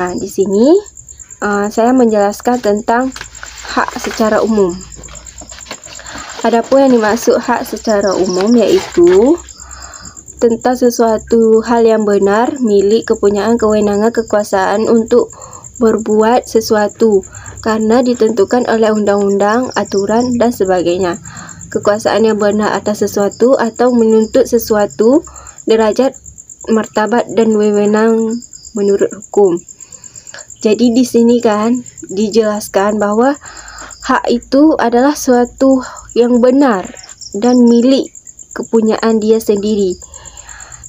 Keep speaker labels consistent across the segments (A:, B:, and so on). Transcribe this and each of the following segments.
A: Nah, di sini saya menjelaskan tentang hak secara umum. Adapun yang dimaksud hak secara umum yaitu tentang sesuatu hal yang benar, milik, kepunyaan, kewenangan, kekuasaan untuk berbuat sesuatu karena ditentukan oleh undang-undang, aturan, dan sebagainya. Kekuasaan yang benar atas sesuatu atau menuntut sesuatu, derajat, martabat, dan wewenang menurut hukum. Jadi di sini kan dijelaskan bahwa hak itu adalah suatu yang benar dan milik kepunyaan dia sendiri.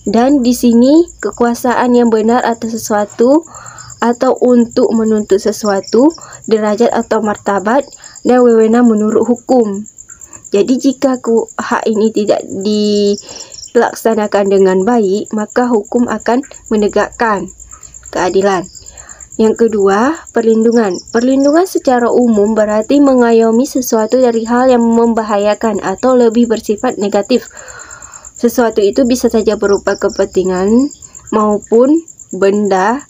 A: Dan di sini kekuasaan yang benar atas sesuatu atau untuk menuntut sesuatu, derajat atau martabat, dan wewenang menurut hukum. Jadi jika hak ini tidak dilaksanakan dengan baik, maka hukum akan menegakkan keadilan. Yang kedua, perlindungan. Perlindungan secara umum berarti mengayomi sesuatu dari hal yang membahayakan atau lebih bersifat negatif. Sesuatu itu bisa saja berupa kepentingan maupun benda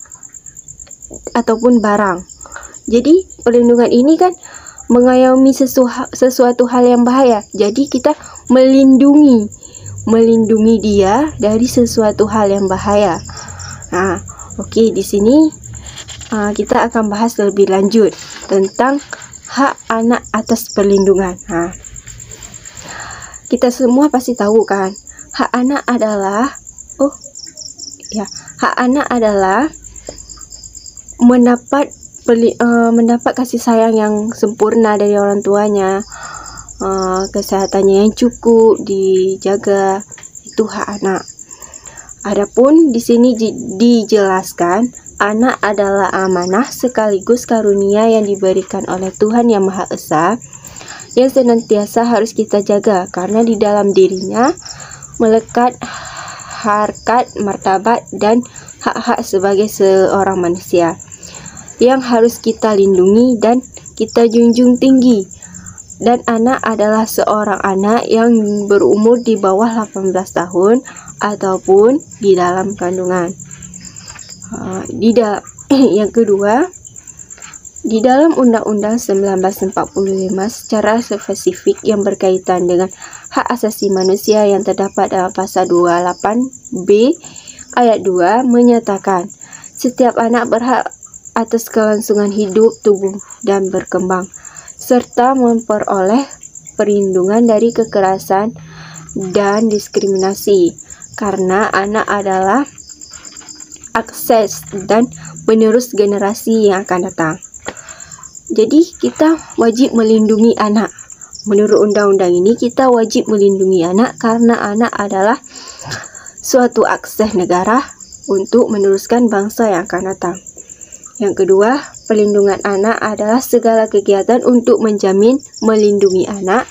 A: ataupun barang. Jadi perlindungan ini kan mengayomi sesuatu hal yang bahaya. Jadi kita melindungi dia dari sesuatu hal yang bahaya. Nah, oke, di sini kita akan bahas lebih lanjut tentang hak anak atas perlindungan. Nah, kita semua pasti tahu kan, hak anak adalah mendapat kasih sayang yang sempurna dari orang tuanya, kesehatannya yang cukup dijaga, itu hak anak. Adapun di sini dijelaskan anak adalah amanah sekaligus karunia yang diberikan oleh Tuhan Yang Maha Esa yang senantiasa harus kita jaga karena di dalam dirinya melekat harkat, martabat, dan hak-hak sebagai seorang manusia yang harus kita lindungi dan kita junjung tinggi. Dan anak adalah seorang anak yang berumur di bawah 18 tahun ataupun di dalam kandungan. Yang kedua, di dalam Undang-Undang 1945 secara spesifik yang berkaitan dengan hak asasi manusia yang terdapat dalam pasal 28B ayat 2 menyatakan setiap anak berhak atas kelangsungan hidup, tumbuh, dan berkembang serta memperoleh perlindungan dari kekerasan dan diskriminasi karena anak adalah akses dan penerus generasi yang akan datang. Jadi kita wajib melindungi anak. Menurut undang-undang ini kita wajib melindungi anak karena anak adalah suatu akses negara untuk meneruskan bangsa yang akan datang. Yang kedua, perlindungan anak adalah segala kegiatan untuk menjamin melindungi anak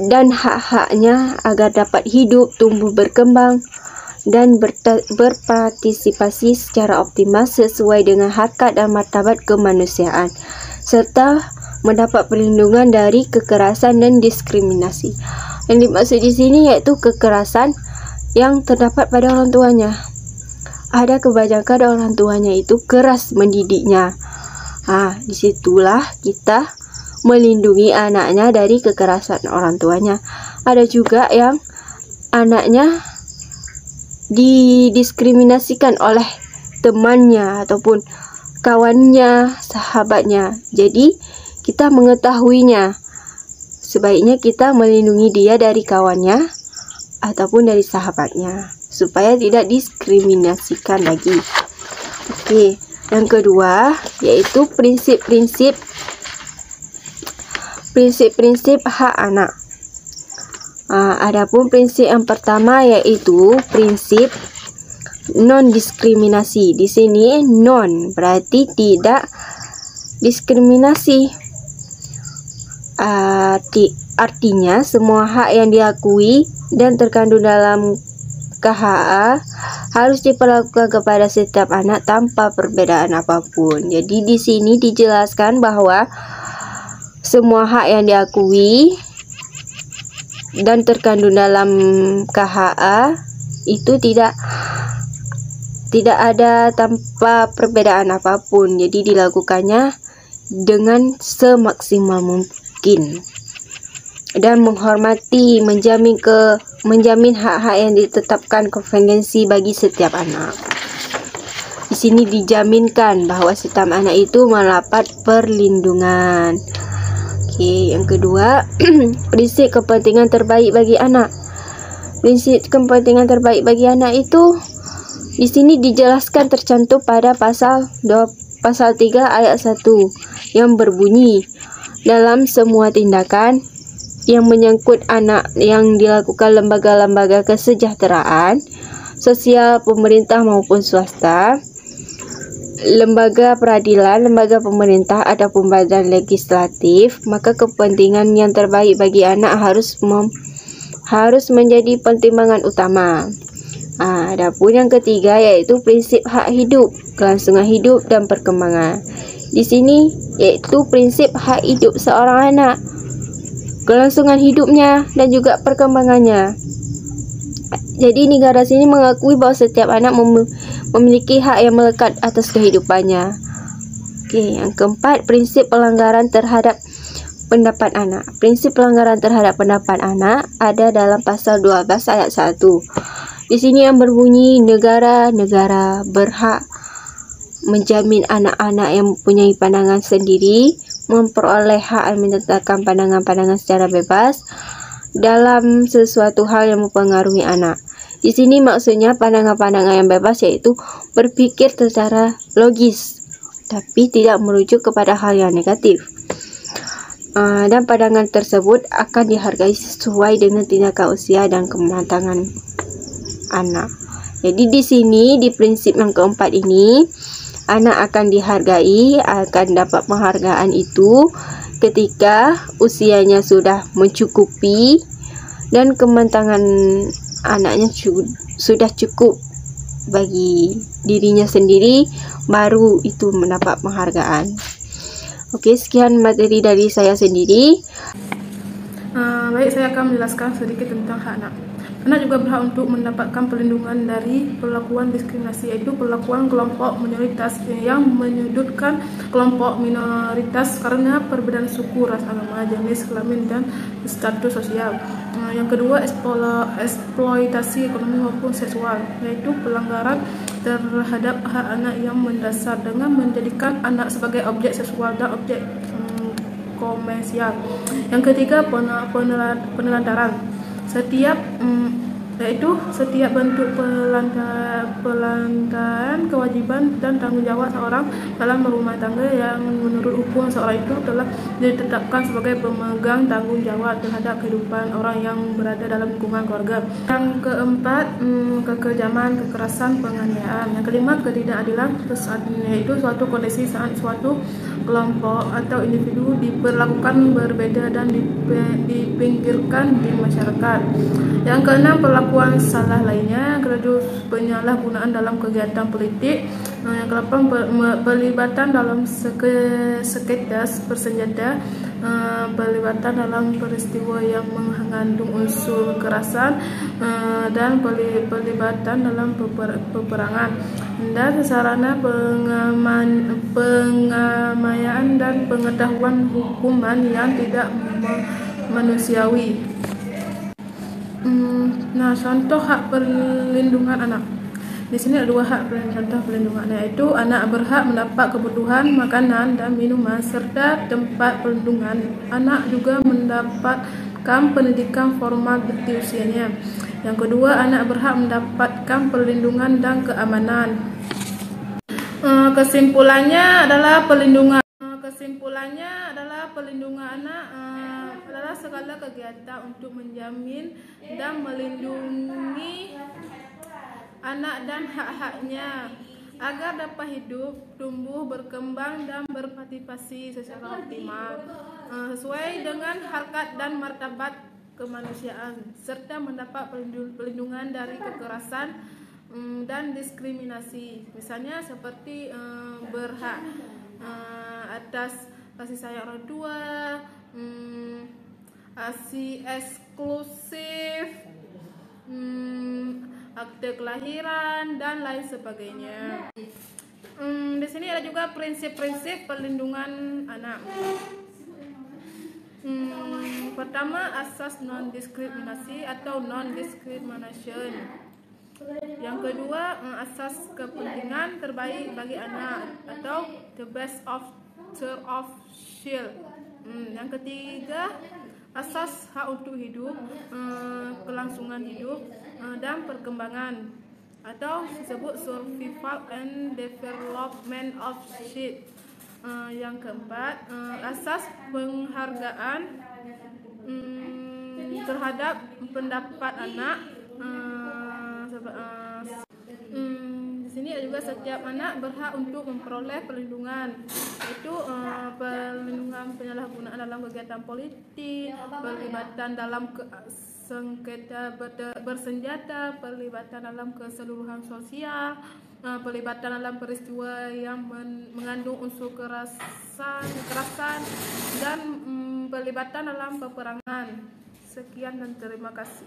A: dan hak-haknya agar dapat hidup, tumbuh, berkembang, dan berpartisipasi secara optimal sesuai dengan harkat dan martabat kemanusiaan, serta mendapat perlindungan dari kekerasan dan diskriminasi. Yang dimaksud di sini yaitu kekerasan yang terdapat pada orang tuanya. Ada kebanyakan orang tuanya itu keras mendidiknya. Disitulah kita melindungi anaknya dari kekerasan orang tuanya. Ada juga yang anaknya didiskriminasikan oleh temannya ataupun kawannya, sahabatnya. Jadi kita mengetahuinya. Sebaiknya kita melindungi dia dari kawannya ataupun dari sahabatnya supaya tidak diskriminasikan lagi. Oke, yang kedua yaitu prinsip-prinsip hak anak. Adapun prinsip yang pertama yaitu prinsip non-diskriminasi. Di sini non berarti tidak diskriminasi. Artinya semua hak yang diakui dan terkandung dalam KHA harus diperlakukan kepada setiap anak tanpa perbedaan apapun. Jadi di sini dijelaskan bahwa semua hak yang diakui dan terkandung dalam KHA itu tidak tidak ada tanpa perbedaan apapun. Jadi dilakukannya dengan semaksimal mungkin dan menghormati, menjamin hak-hak yang ditetapkan konvensi bagi setiap anak. Di sini dijaminkan bahwa setiap anak itu mendapat perlindungan. Oke, yang kedua, prinsip kepentingan terbaik bagi anak. Prinsip kepentingan terbaik bagi anak itu di sini dijelaskan tercantum pada pasal 3 ayat 1 yang berbunyi, dalam semua tindakan yang menyangkut anak yang dilakukan lembaga-lembaga kesejahteraan sosial pemerintah maupun swasta, lembaga peradilan, lembaga pemerintah ataupun badan legislatif, maka kepentingan yang terbaik bagi anak harus menjadi pertimbangan utama. Adapun yang ketiga yaitu prinsip hak hidup, kelangsungan hidup dan perkembangan. Di sini yaitu prinsip hak hidup seorang anak, kelangsungan hidupnya dan juga perkembangannya. Jadi negara sini mengakui bahwa setiap anak memiliki hak yang melekat atas kehidupannya. Oke, yang keempat, prinsip pelanggaran terhadap pendapat anak. Prinsip pelanggaran terhadap pendapat anak ada dalam pasal 12 ayat 1. Di sini yang berbunyi, negara berhak menjamin anak-anak yang mempunyai pandangan sendiri memperoleh hak menetapkan pandangan-pandangan secara bebas dalam sesuatu hal yang mempengaruhi anak. Di sini maksudnya pandangan-pandangan yang bebas yaitu berpikir secara logis, tapi tidak merujuk kepada hal yang negatif. Dan pandangan tersebut akan dihargai sesuai dengan tindakan usia dan kematangan anak. Jadi di sini di prinsip yang keempat ini, anak akan dihargai, akan dapat penghargaan itu ketika usianya sudah mencukupi dan kematangan anaknya sudah cukup bagi dirinya sendiri, baru itu mendapat penghargaan. Oke, sekian materi dari saya sendiri.
B: Baik, saya akan menjelaskan sedikit tentang hak anak. Anak juga berhak untuk mendapatkan perlindungan dari perlakuan diskriminasi, yaitu perlakuan kelompok minoritas yang menyudutkan kelompok minoritas karena perbedaan suku, ras, agama, jenis kelamin, dan status sosial. Yang kedua, eksploitasi ekonomi maupun seksual, yaitu pelanggaran terhadap hak anak yang mendasar dengan menjadikan anak sebagai objek seksual dan objek komersial. Yang ketiga, penelantaran. Yaitu setiap bentuk pelantaran kewajiban dan tanggung jawab seorang dalam berumah tangga yang menurut hukum seorang itu telah ditetapkan sebagai pemegang tanggung jawab terhadap kehidupan orang yang berada dalam lingkungan keluarga. Yang keempat, kekejaman, kekerasan, penganiayaan. Yang kelima, ketidakadilan, yaitu suatu kondisi saat suatu kelompok atau individu diperlakukan berbeda dan dipinggirkan di masyarakat. Yang keenam, perlakuan salah lainnya, penyalahgunaan dalam kegiatan politik. Yang kedelapan, pelibatan dalam sekedas bersenjata, pelibatan dalam peristiwa yang mengandung unsur kekerasan, dan pelibatan dalam peperangan, dan sarana pengamaian dan pengetahuan hukuman yang tidak manusiawi. Contoh hak perlindungan anak. Di sini ada dua hak contoh perlindungan anak, yaitu anak berhak mendapat kebutuhan makanan dan minuman serta tempat perlindungan. Anak juga mendapatkan pendidikan formal di usianya. Yang kedua, anak berhak mendapatkan perlindungan dan keamanan. Kesimpulannya adalah perlindungan anak adalah segala kegiatan untuk menjamin dan melindungi anak dan hak-haknya agar dapat hidup, tumbuh, berkembang, dan berpartisipasi secara optimal sesuai dengan harkat dan martabat kemanusiaan, serta mendapat perlindungan dari kekerasan dan diskriminasi, misalnya seperti berhak atas kasih sayang orang tua, asi eksklusif, akte kelahiran, dan lain sebagainya. Di sini ada juga prinsip-prinsip perlindungan anak. Pertama, asas non-diskriminasi atau non-discrimination. Yang kedua, asas kepentingan terbaik bagi anak atau the best of shield. Yang ketiga, asas hak untuk hidup, kelangsungan hidup, dan perkembangan atau disebut survival and development of child. Yang keempat, asas penghargaan terhadap pendapat anak. Di sini ada juga setiap anak berhak untuk memperoleh perlindungan, yaitu perlindungan penyalahgunaan dalam kegiatan politik, pelibatan dalam sengketa bersenjata, pelibatan dalam keseluruhan sosial, pelibatan dalam peristiwa yang mengandung unsur kekerasan, dan pelibatan dalam peperangan. Sekian dan terima kasih.